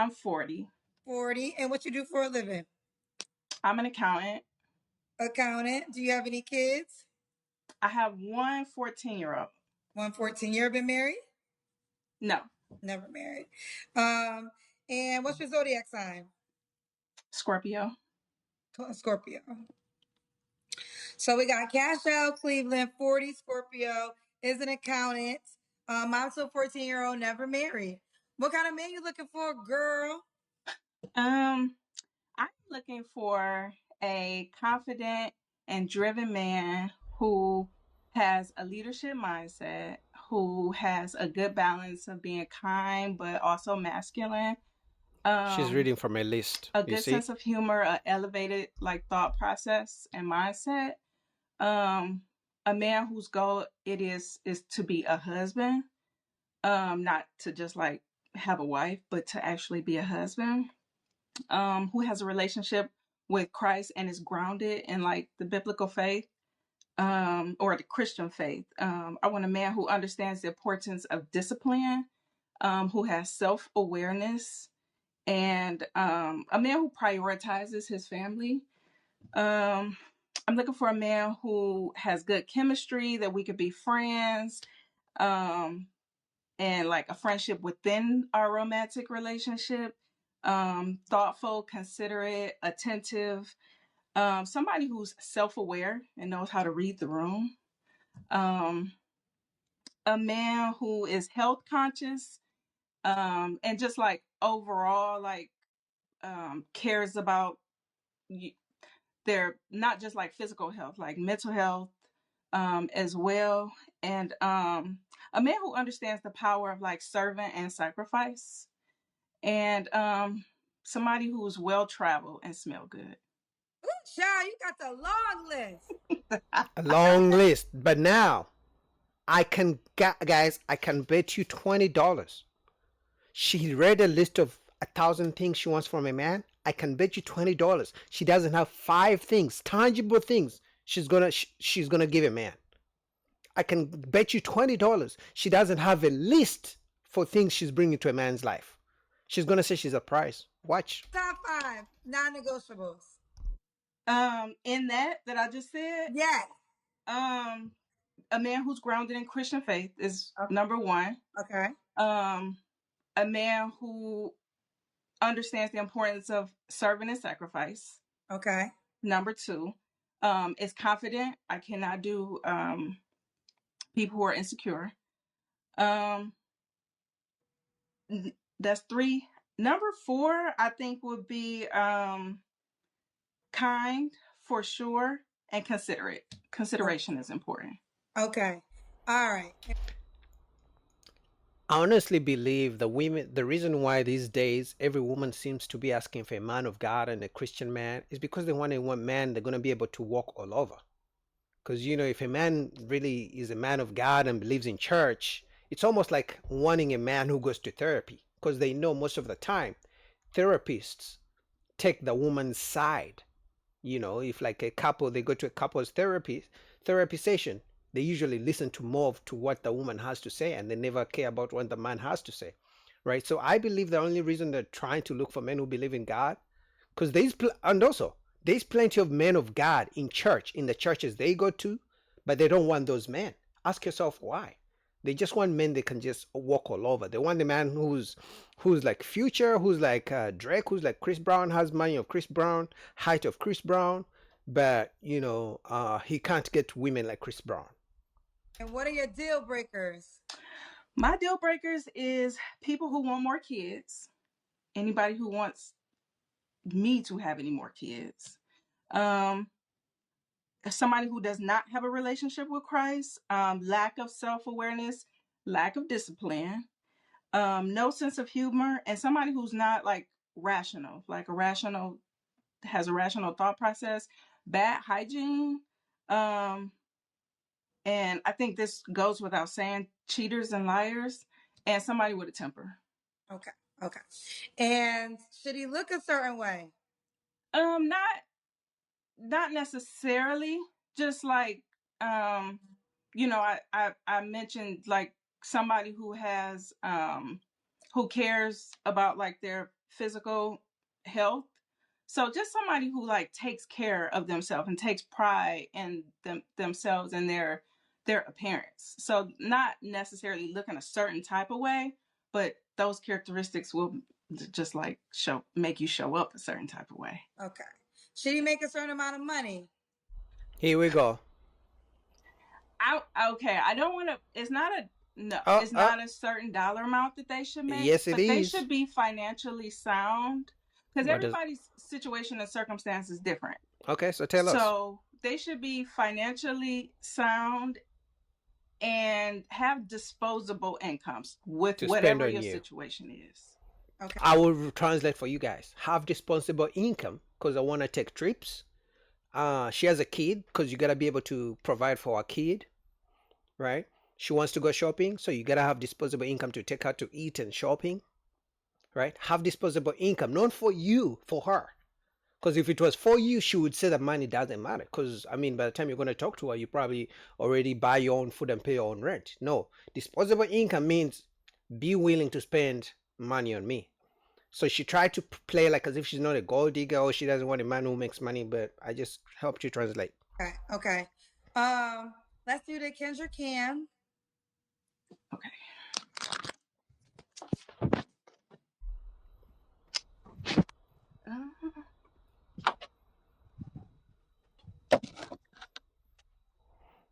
I'm 40. 40. And what you do for a living? I'm an accountant. Accountant. Do you have any kids? I have one 14-year-old. One 14. You ever been married? No, Never married. Um, and what's your zodiac sign? Scorpio. Scorpio. So we got Cash Out Cleveland, 40, Scorpio, is an accountant. Mom's a 14-year-old, never married. What kind of man you looking for, girl? Um, I'm looking for a confident and driven man who has a leadership mindset, who has a good balance of being kind but also masculine, She's um, reading from a list. a You good see? sense of humor, a elevated like thought process and mindset. Um, a man whose goal it is to be a husband, not to just like have a wife, but to actually be a husband. Who has a relationship with Christ and is grounded in like the biblical faith, or the Christian faith. I want a man who understands the importance of discipline, who has self awareness, and a man who prioritizes his family. Um, I'm looking for a man who has good chemistry, that we could be friends, um, and like a friendship within our romantic relationship. Thoughtful, considerate, attentive, somebody who's self aware and knows how to read the room. Um, a man who is health conscious, and just like overall, like, cares about their not just like physical health, like mental health, as well. And a man who understands the power of like servant and sacrifice, and somebody who's well traveled and smell good. Ooh, child, you got the long list. A long list. But now, guys, I can bet you $20. She read a list of 1,000 things she wants from a man. I can bet you $20. She doesn't have five things, tangible things she's gonna give a man. I can bet you $20 she doesn't have a list for things she's bringing to a man's life. She's gonna say she's a prize. Watch. Top 5 non-negotiables. In that I just said, Yes. um, a man who's grounded in Christian faith is Okay. number one. Okay. Um, a man who understands the importance of serving and sacrifice. Okay. Number two, is confident. I cannot do people who are insecure. Um, that's three. Number four, I think would be kind for sure, and considerate. Consideration is important. Okay. All right. I honestly believe the reason why these days every woman seems to be asking for a man of God and a Christian man is because they want a one man they're going to be able to walk all over. Because, if a man really is a man of God and believes in church, it's almost like wanting a man who goes to therapy because they know most of the time therapists take the woman's side. If like a couple, they go to a couple's therapy session, they usually listen to more to what the woman has to say and they never care about what the man has to say. Right. So I believe the only reason they're trying to look for men who believe in God, because and also there's plenty of men of God in church, in the churches they go to, but they don't want those men. Ask yourself why. They just want men they can just walk all over. They want the man who's like Future, who's like Drake, who's like Chris Brown, has money of Chris Brown, height of Chris Brown, but he can't get women like Chris Brown. And what are your deal breakers? My deal breakers is people who want more kids. Anybody who wants me to have any more kids. Um, Somebody who does not have a relationship with Christ, lack of self awareness, lack of discipline, no sense of humor, and somebody who's not like rational, like has a rational thought process, bad hygiene, um, and I think this goes without saying, cheaters and liars, and somebody with a temper. Okay. Okay. And should he look a certain way? Not necessarily. Just like, um, I mentioned like somebody who cares about like their physical health. So just somebody who like takes care of themselves and takes pride in themselves and their appearance. So not necessarily looking a certain type of way, but those characteristics will just like make you show up a certain type of way. Okay. Should he make a certain amount of money? Here we go. Okay, I don't want to. It's not a no. Oh, It's not a certain dollar amount that they should make. yes, it but they is. should be financially sound because What does? everybody's situation and circumstance is different. Okay, so tell us. So they should be financially sound and have disposable incomes with To spend whatever on your you. situation is. Okay. I will translate for you guys. Have disposable income because I want to take trips. She has a kid because you gotta be able to provide for a kid, right? She wants to go shopping, so you gotta have disposable income to take her to eat and shopping, right? Have disposable income, not for you, for her. Because if it was for you, she would say that money doesn't matter. Because I mean, by the time you're gonna talk to her, you probably already buy your own food and pay your own rent. No, disposable income means be willing to spend money on me. So she tried to play like as if she's not a gold digger or she doesn't want a man who makes money, but I just helped you translate. Okay. Okay. Let's do the Kendra Cam. Okay.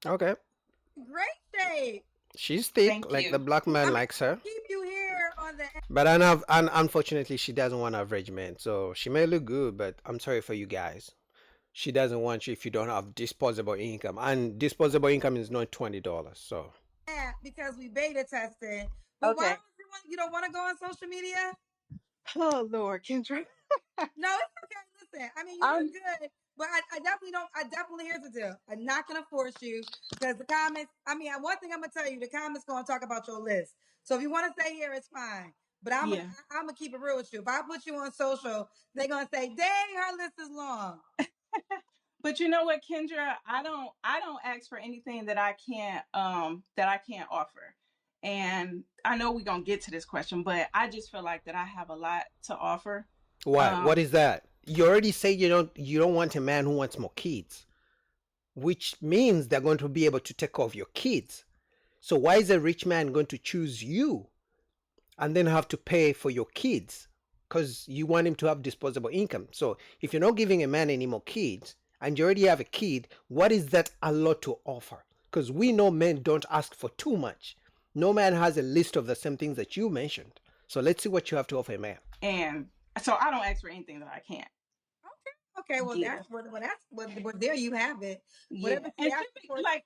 Okay. Great shape. She's thick, Thank like you. the black man I'm likes her. keep you here on the. But unfortunately, she doesn't want average men. So she may look good, but I'm sorry for you guys. She doesn't want you if you don't have disposable income. And disposable income is not $20. So Because we beta tested. But why Okay. you don't want to go on social media? Oh Lord, Kendra. No, it's okay. Listen, I mean, you I'm look good, but I definitely don't. I definitely here's the deal. I'm not gonna force you because the comments. I mean, one thing I'm gonna tell you, the comments gonna talk about your list. So if you want to stay here, it's fine. But I'm yeah. gonna keep it real with you. If I put you on social, they're gonna say, "Dang, her list is long." But you know what, Kendra? I don't ask for anything that I can't offer. And I know we're gonna get to this question, but I just feel like that I have a lot to offer. what? What Um, is that? You already say you don't want a man who wants more kids, which means they're going to be able to take care of your kids. So why is a rich man going to choose you and then have to pay for your kids? Because you want him to have disposable income. So if you're not giving a man any more kids and you already have a kid, what is that a lot to offer? Because we know men don't ask for too much. No man has a list of the same things that you mentioned. So let's see what you have to offer a man. and so I don't ask for anything that I can't. Okay, well Yeah. that's what there you have it. Yeah. Whatever she And asked for. like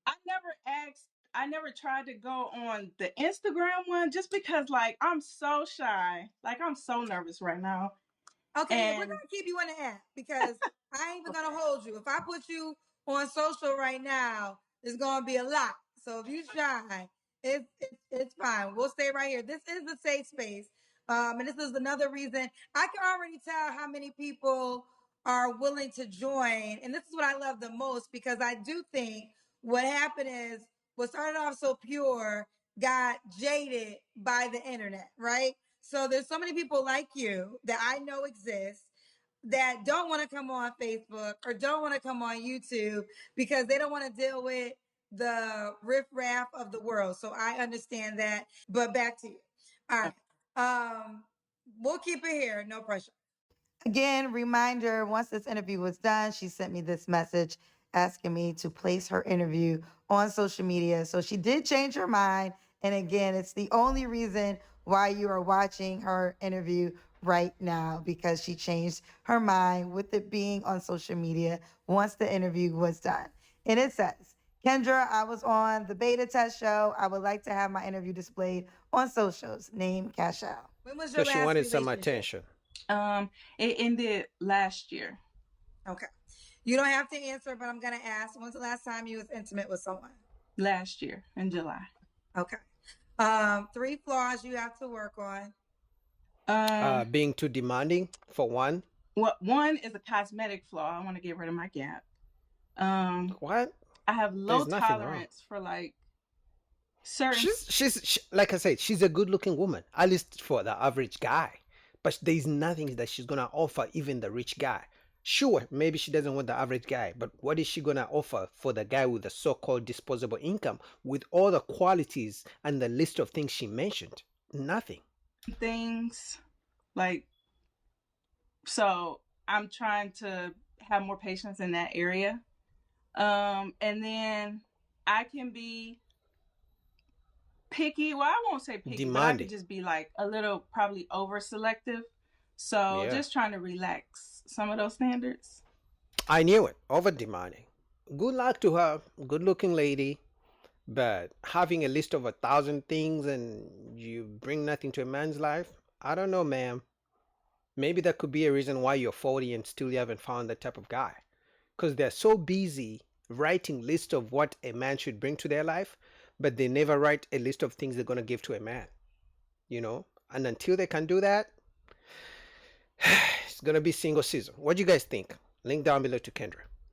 I never tried to go on the Instagram one just because like I'm so shy. Like I'm so nervous right now. Okay, yeah, we're And gonna keep you in the app because I ain't even gonna hold you. If I put you on social right now, it's gonna be a lot. So if you shy, it's fine. We'll stay right here. This is the safe space. And this is another reason I can already tell how many people are willing to join. And this is what I love the most because I do think what happened is what started off so pure got jaded by the internet, right? So there's so many people like you that I know exist that don't want to come on Facebook or don't want to come on YouTube because they don't want to deal with the riffraff of the world. So I understand that. But back to you. All right. We'll keep it here. No pressure. Again, reminder, once this interview was done, she sent me this message asking me to place her interview on social media. So she did change her mind. And again, it's the only reason why you are watching her interview right now because she changed her mind with it being on social media once the interview was done. And it says, Kendra, I was on the beta test show. I would like to have my interview displayed on socials. Name Cash Out. When was your So she last wanted some relationship? attention. it ended last year. Okay. You don't have to answer, but I'm gonna ask. When's the last time you was intimate with someone? Last year in July. Okay. 3 flaws you have to work on. Being too demanding for one. Well, one is a cosmetic flaw. I want to get rid of my gap. What? I have low There's nothing wrong. tolerance for like certain. She's like I said, she's a good looking woman, at least for the average guy. but there's nothing that she's gonna offer even the rich guy. Sure, maybe she doesn't want the average guy, but what is she gonna offer for the guy with the so-called disposable income with all the qualities and the list of things she mentioned? Nothing. Things like, so I'm trying to have more patience in that area. And then I can be picky. Well, I won't say picky, but I could Demanding. just be like a little probably over selective. So Yeah. just trying to relax some of those standards. I knew it. Over demanding. Good luck to her. Good looking lady. But having a list of 1,000 things and you bring nothing to a man's life, I don't know, ma'am. Maybe that could be a reason why you're 40 and still you haven't found that type of guy. Because they're so busy writing lists of what a man should bring to their life, but they never write a list of things they're going to give to a man, you know? And until they can do that, it's going to be single season. What do you guys think? Link down below to Kendra.